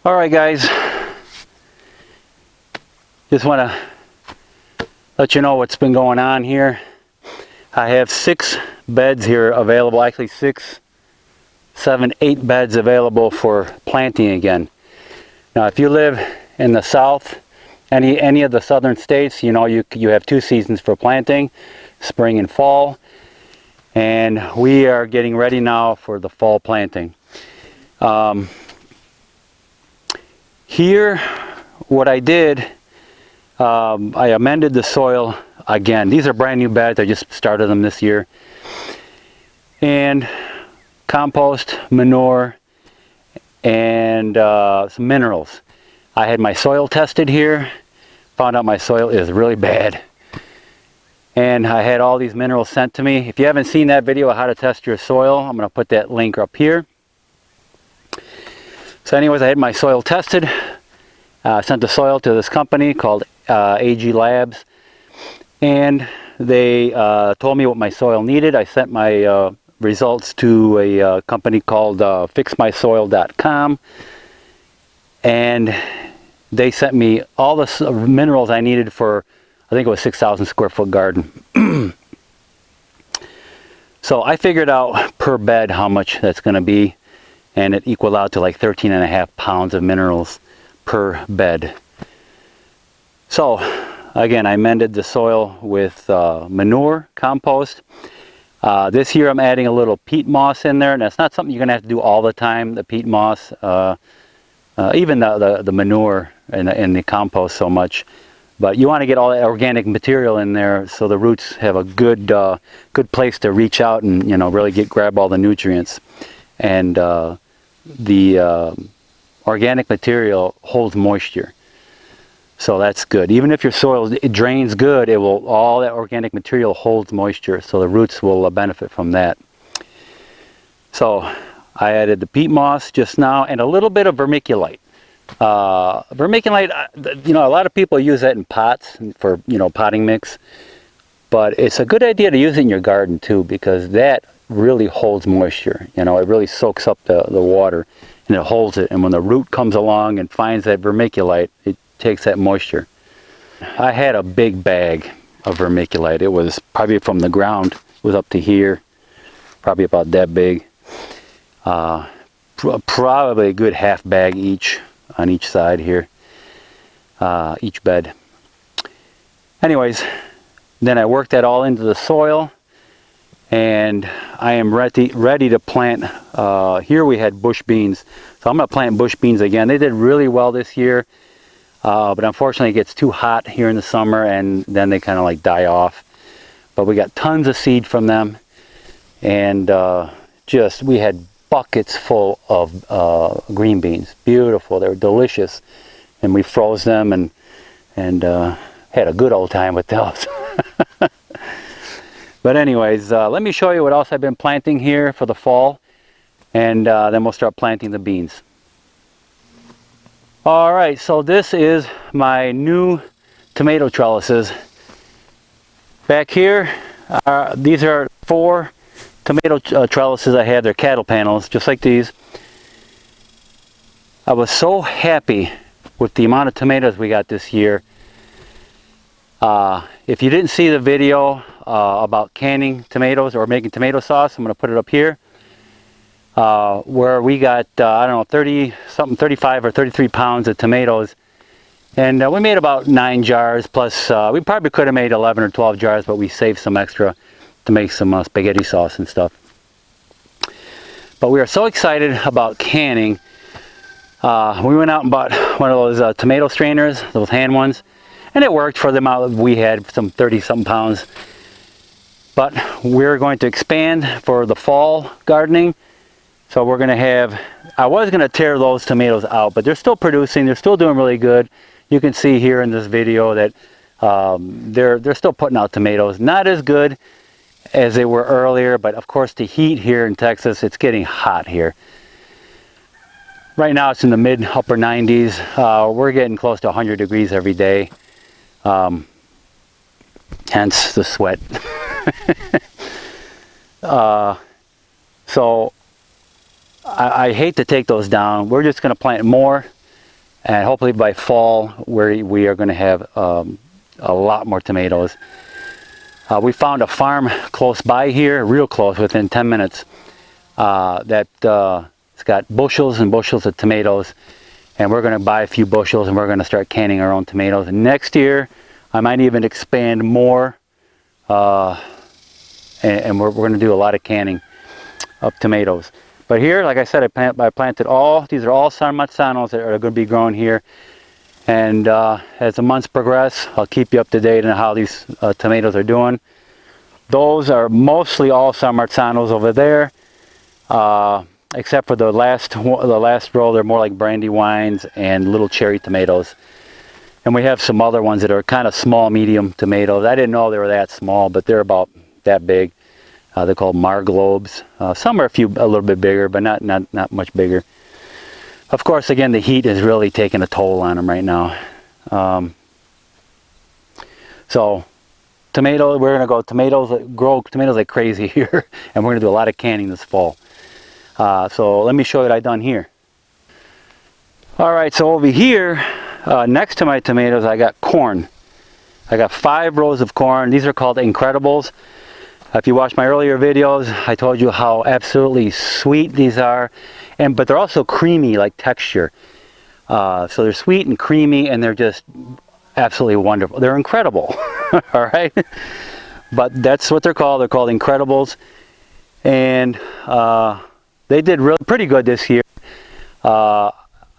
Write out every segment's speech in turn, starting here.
All right, guys. Just want to let you know what's been going on here. I have 6 beds here available, actually 6, 7, 8 beds available for planting again. Now, if you live in the south, any of the southern states, you know you have 2 seasons for planting, spring and fall. And we are getting ready now for the fall planting. Here, what I did, I amended the soil again. These are brand new beds. I just started them this year. And compost, manure, and some minerals. I had my soil tested here. Found out my soil is really bad. And I had all these minerals sent to me. If you haven't seen that video of how to test your soil, I'm going to put that link up here. So anyways, I had my soil tested. I sent the soil to this company called AG Labs. And they told me what my soil needed. I sent my results to a company called fixmysoil.com. And they sent me all the minerals I needed for, I think it was 6,000 square foot garden. So I figured out per bed how much that's going to be, and it equaled out to like 13.5 pounds of minerals per bed. So again, I amended the soil with manure, compost. This year I'm adding a little peat moss in there, and that's not something you're going to have to do all the time, the peat moss, even the manure and the compost so much. But you want to get all that organic material in there so the roots have a good place to reach out and, you know, really grab all the nutrients. And the organic material holds moisture, so that's good. Even if your soil drains good, all that organic material holds moisture, so the roots will benefit from that. So I added the peat moss just now and a little bit of vermiculite. Vermiculite, you know, a lot of people use that in pots for, you know, potting mix, but it's a good idea to use it in your garden too, because that really holds moisture. You know, it really soaks up the water and it holds it, and when the root comes along and finds that vermiculite, it takes that moisture. I had a big bag of vermiculite. It was probably from the ground, it was up to here, probably about that big. Probably a good half bag each on each side here, each bed. Anyways, then I worked that all into the soil, and I am ready to plant. Here we had bush beans, so I'm going to plant bush beans again. They did really well this year, but unfortunately it gets too hot here in the summer, and then they kind of like die off. But we got tons of seed from them, and we had buckets full of green beans. Beautiful. They were delicious, and we froze them and had a good old time with those. But anyways, let me show you what else I've been planting here for the fall, and then we'll start planting the beans. All right, so this is my new tomato trellises. Back here, these are 4 tomato trellises I had. They're cattle panels, just like these. I was so happy with the amount of tomatoes we got this year. If you didn't see the video about canning tomatoes or making tomato sauce, I'm going to put it up here, where we got, I don't know, 35 or 33 pounds of tomatoes. And we made about 9 jars, plus we probably could have made 11 or 12 jars, but we saved some extra to make some spaghetti sauce and stuff. But we are so excited about canning. We went out and bought one of those tomato strainers, those hand ones, and it worked for the amount we had, some 30-something pounds. But we're going to expand for the fall gardening. So we're going to have, I was going to tear those tomatoes out, but they're still producing, they're still doing really good. You can see here in this video that they're still putting out tomatoes. Not as good as they were earlier, but of course the heat here in Texas, it's getting hot here. Right now it's in the mid-upper 90s. We're getting close to 100 degrees every day. Hence the sweat. So I hate to take those down. We're just going to plant more And hopefully by fall we are going to have a lot more tomatoes. We found a farm close by here, real close, within 10 minutes, that it's got bushels and bushels of tomatoes, and we're going to buy a few bushels and we're going to start canning our own tomatoes. And next year I might even expand more, and we're going to do a lot of canning of tomatoes. But here, like I said, I planted these are all San Marzanos that are going to be grown here. And as the months progress, I'll keep you up to date on how these tomatoes are doing. Those are mostly all San Marzanos over there, except for the last row. They're more like Brandywines and little cherry tomatoes. And we have some other ones that are kind of small, medium tomatoes. I didn't know they were that small, but they're about that big. They're called Marglobes. Some are a little bit bigger, but not much bigger. Of course, again, the heat is really taking a toll on them right now. So, we're going to grow tomatoes like crazy here, and we're going to do a lot of canning this fall. So let me show you what I've done here. All right, so over here, next to my tomatoes, I got corn. I got 5 rows of corn. These are called Incredibles. If you watched my earlier videos, I told you how absolutely sweet these are, but they're also creamy, like texture. So they're sweet and creamy, and they're just absolutely wonderful. They're incredible, all right? But that's what they're called. They're called Incredibles, and they did pretty good this year. I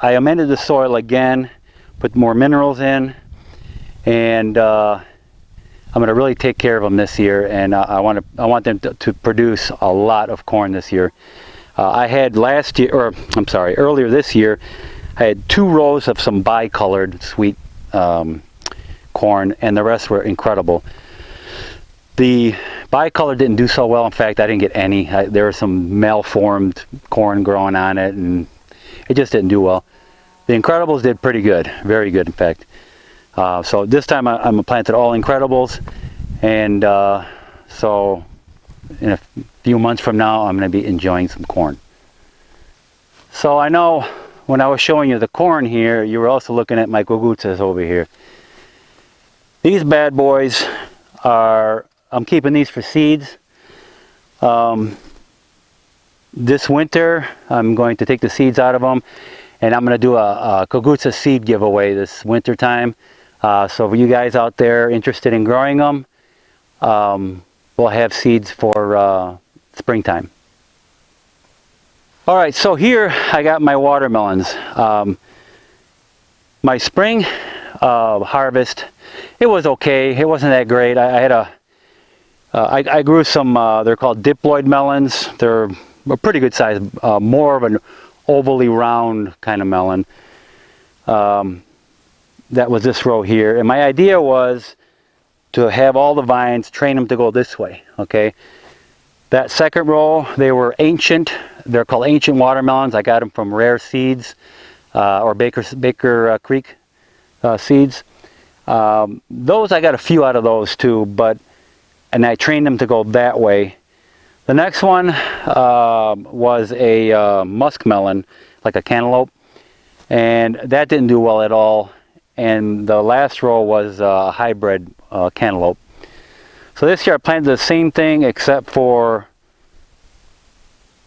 amended the soil again, put more minerals in, and I'm going to really take care of them this year, and I want them to produce a lot of corn this year. I had earlier this year, I had 2 rows of some bicolored sweet corn, and the rest were incredible. The bicolor didn't do so well. In fact, I didn't get any. There was some malformed corn growing on it, and it just didn't do well. The Incredibles did pretty good, very good, in fact. So this time I'm planted all Incredibles, and so in a few months from now I'm going to be enjoying some corn. So I know when I was showing you the corn here, you were also looking at my gugutzas over here. These bad boys I'm keeping these for seeds. This winter I'm going to take the seeds out of them, and I'm going to do a gugutza seed giveaway this winter time. So for you guys out there interested in growing them, we'll have seeds for springtime. Alright, so here I got my watermelons. My spring harvest, it was okay. It wasn't that great. I grew some, they're called diploid melons. They're a pretty good size, more of an ovally round kind of melon. That was this row here, and my idea was to have all the vines, train them to go this way, okay? That second row, they were ancient. They're called ancient watermelons. I got them from Rare Seeds, or Baker Creek seeds. Those, I got a few out of those too, and I trained them to go that way. The next one was a muskmelon, like a cantaloupe, and that didn't do well at all. And the last row was a hybrid cantaloupe. So this year I planted the same thing, except for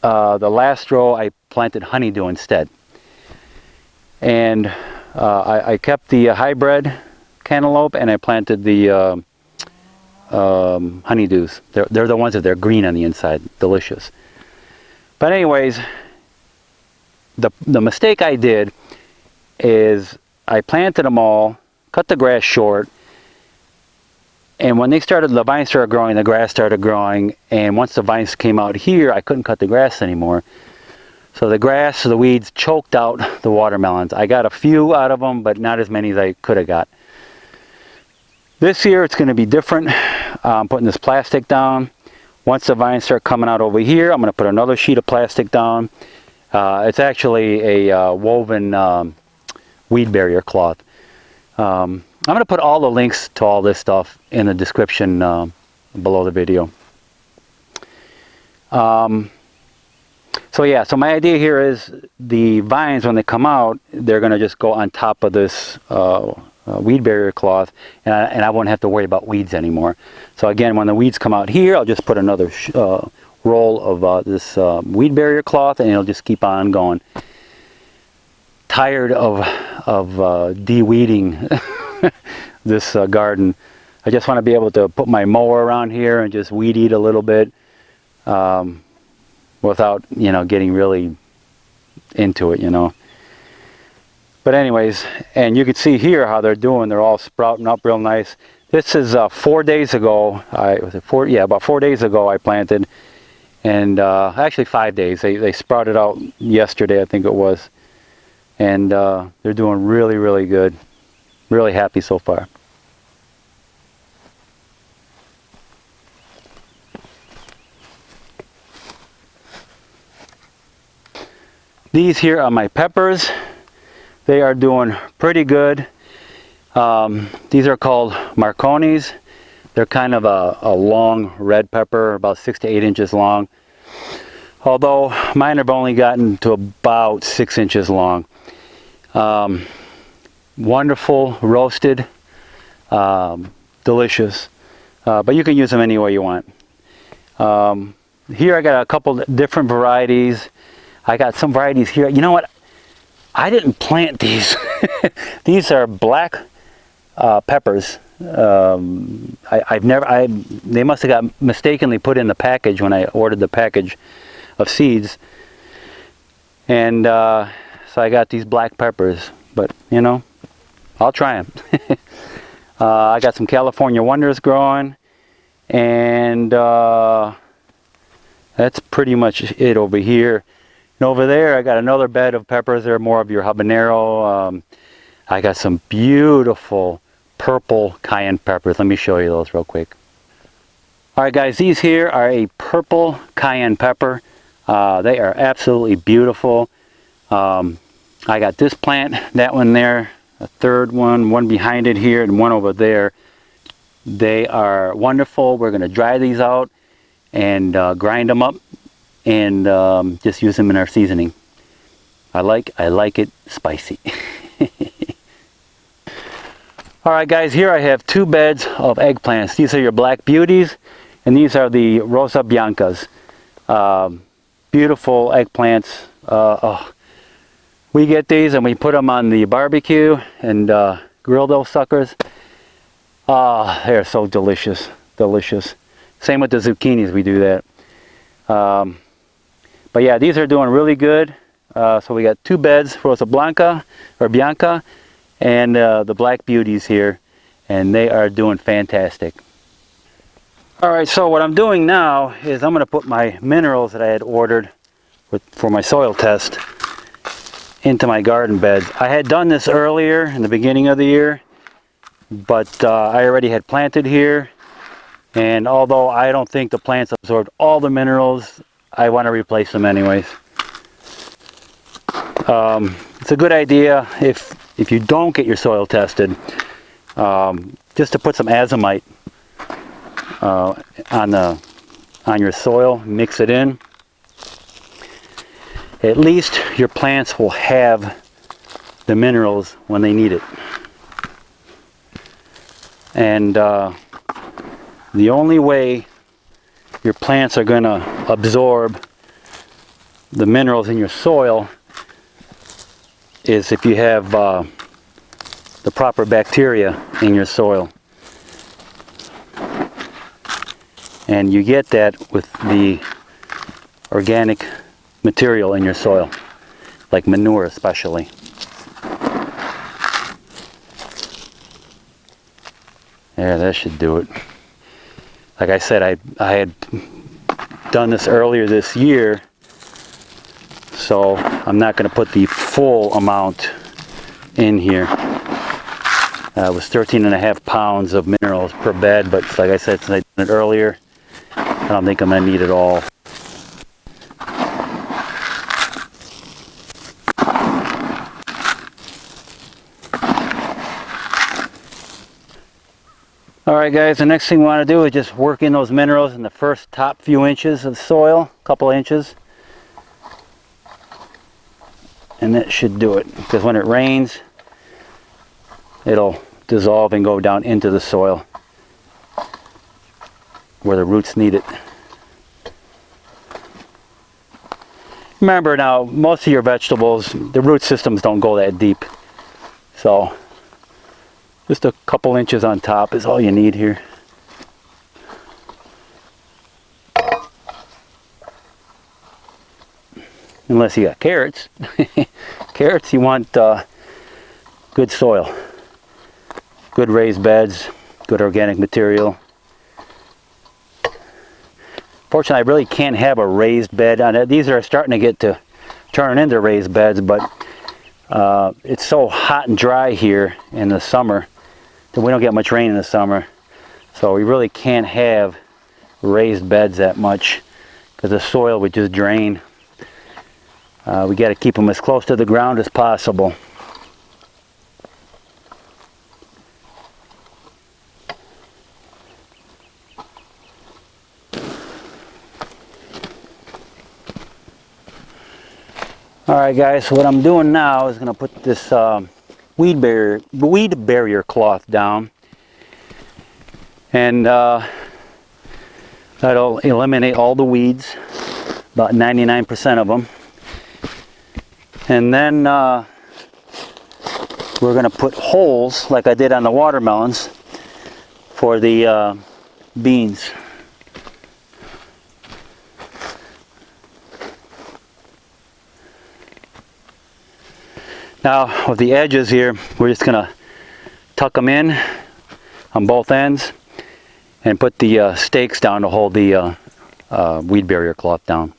the last row I planted honeydew instead. And I kept the hybrid cantaloupe, and I planted the honeydews. They're the ones that they're green on the inside, delicious. But anyways, the mistake I did is I planted them all, cut the grass short, and when the vines started growing, the grass started growing, and once the vines came out here, I couldn't cut the grass anymore. So the weeds choked out the watermelons. I got a few out of them, but not as many as I could have got. This year it's going to be different. I'm putting this plastic down. Once the vines start coming out over here, I'm going to put another sheet of plastic down. It's actually a woven weed barrier cloth. I'm going to put all the links to all this stuff in the description below the video. So yeah, so my idea here is the vines, when they come out, they're going to just go on top of this weed barrier cloth, and I won't have to worry about weeds anymore. So again, when the weeds come out here, I'll just put another roll of this weed barrier cloth, and it'll just keep on going. Tired of de-weeding this garden. I just want to be able to put my mower around here and just weed eat a little bit. Without, you know, getting really into it, you know. But anyways, and you can see here how they're doing. They're all sprouting up real nice. This is 4 days ago. About 4 days ago I planted, and actually 5 days. They sprouted out yesterday, I think it was, and they're doing really, really good. Really happy so far. These here are my peppers. They are doing pretty good. These are called Marconis. They're kind of a long red pepper, about 6 to 8 inches long. Although mine have only gotten to about 6 inches long. Wonderful, roasted, delicious. But you can use them any way you want. Here I got a couple different varieties. I got some varieties here. You know what? I didn't plant these. These are black peppers. They must have got mistakenly put in the package when I ordered the package of seeds. And so I got these black peppers. But, you know, I'll try them. I got some California Wonders growing. And that's pretty much it over here. And over there I got another bed of peppers. They're more of your habanero. I got some beautiful purple cayenne peppers. Let me show you those real quick. Alright guys, these here are a purple cayenne pepper. They are absolutely beautiful. I got this plant, that one there, a third one behind it here, and one over there. They are wonderful. We're going to dry these out and grind them up and just use them in our seasoning. I like it spicy. Alright guys, here I have 2 beds of eggplants. These are your black beauties, and these are the Rosa Biancas. Beautiful eggplants. We get these and we put them on the barbecue and grill those suckers. They're so delicious, delicious. Same with the zucchinis, we do that. But yeah, these are doing really good. So we got 2 beds, Rosa Bianca, and the black beauties here, and they are doing fantastic. Alright, so what I'm doing now is I'm going to put my minerals that I had ordered for my soil test into my garden beds. I had done this earlier in the beginning of the year, but I already had planted here, and although I don't think the plants absorbed all the minerals, I want to replace them anyways. It's a good idea if you don't get your soil tested, just to put some azomite on your soil, mix it in. At least your plants will have the minerals when they need it. And the only way your plants are going to absorb the minerals in your soil is if you have the proper bacteria in your soil. And you get that with the organic material in your soil, like manure especially. Yeah, that should do it. Like I said, I had done this earlier this year, so I'm not going to put the full amount in here. It was 13.5 pounds of minerals per bed, but like I said, since I did it earlier, I don't think I'm going to need it all. Alright guys, the next thing we want to do is just work in those minerals in the first top few inches of soil, couple inches. And that should do it, because when it rains, it'll dissolve and go down into the soil where the roots need it. Remember now, most of your vegetables, the root systems don't go that deep. So just a couple inches on top is all you need here. Unless you got carrots. Carrots, you want good soil, good raised beds, good organic material. Fortunately, I really can't have a raised bed on it. These are starting to get to turn into raised beds, but it's so hot and dry here in the summer that we don't get much rain in the summer. So we really can't have raised beds that much because the soil would just drain. We got to keep them as close to the ground as possible. Alright guys, so what I'm doing now is going to put this weed barrier cloth down, and that'll eliminate all the weeds, about 99% of them. And then we're going to put holes like I did on the watermelons for the beans. Now with the edges here, we're just going to tuck them in on both ends and put the stakes down to hold the weed barrier cloth down.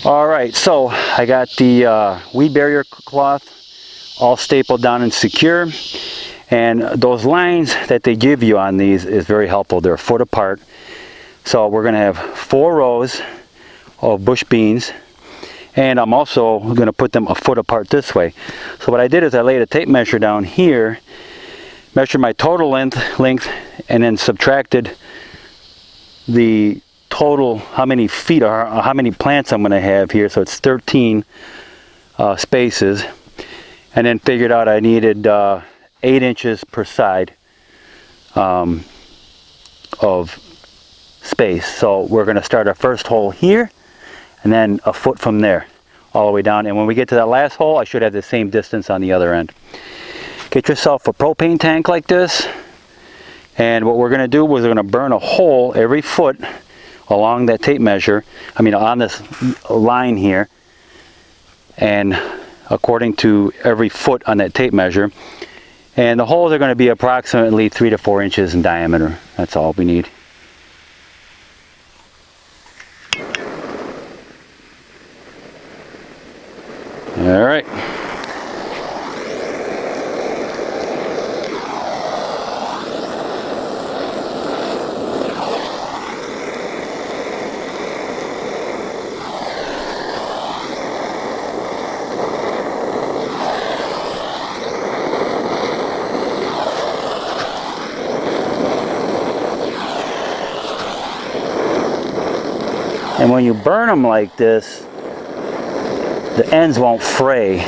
Alright, so I got the weed barrier cloth all stapled down and secure, and those lines that they give you on these is very helpful. They're a foot apart. So we're going to have 4 rows of bush beans, and I'm also going to put them a foot apart this way. So what I did is I laid a tape measure down here, measured my total length, and then subtracted the total, how many feet or how many plants I'm going to have here. So it's 13 spaces, and then figured out I needed 8 inches per side of space. So we're going to start our first hole here, and then a foot from there all the way down, and when we get to that last hole I should have the same distance on the other end. Get yourself a propane tank like this, and what we're going to do is we're going to burn a hole every foot along that tape measure, on this line here, and according to every foot on that tape measure. And the holes are going to be approximately 3 to 4 inches in diameter. That's all we need. All right. And when you burn them like this, the ends won't fray.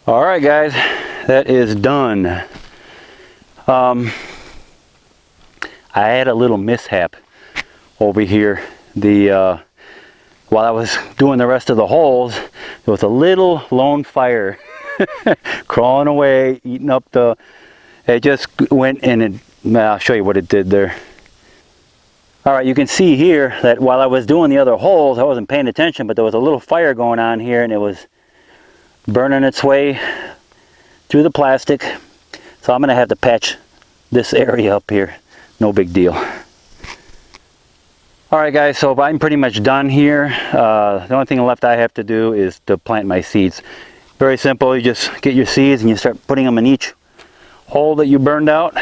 All right, guys, that is done. I had a little mishap over here. While I was doing the rest of the holes, there was a little lone fire crawling away, eating up the. It just went and I'll show you what it did there. All right, you can see here that while I was doing the other holes, I wasn't paying attention, but there was a little fire going on here, and it was burning its way through the plastic. So I'm going to have to patch this area up here. No big deal. Alright guys, so I'm pretty much done here. The only thing left I have to do is to plant my seeds. Very simple. You just get your seeds and you start putting them in each hole that you burned out.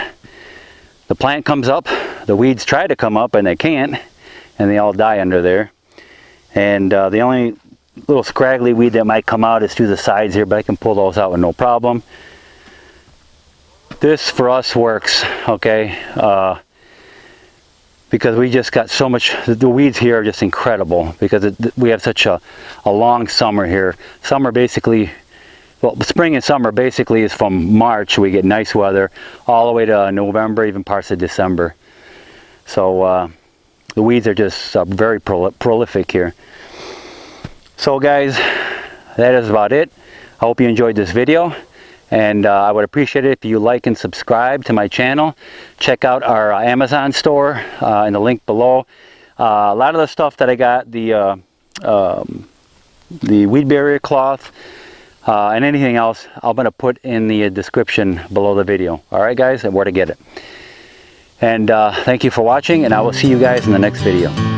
The plant comes up. The weeds try to come up and they can't, and they all die under there. And the only little scraggly weed that might come out is through the sides here, but I can pull those out with no problem. This for us works, okay, because we just got so much. The weeds here are just incredible because we have such a long summer here. Summer basically, well, spring and summer basically is from March, we get nice weather, all the way to November, even parts of December. So the weeds are just very prolific here. So guys, that is about it. I hope you enjoyed this video, and I would appreciate it if you like and subscribe to my channel. Check out our Amazon store in the link below. A lot of the stuff that I got, the weed barrier cloth and anything else, I'm going to put in the description below the video. Alright guys, and where to get it. And thank you for watching, and I will see you guys in the next video.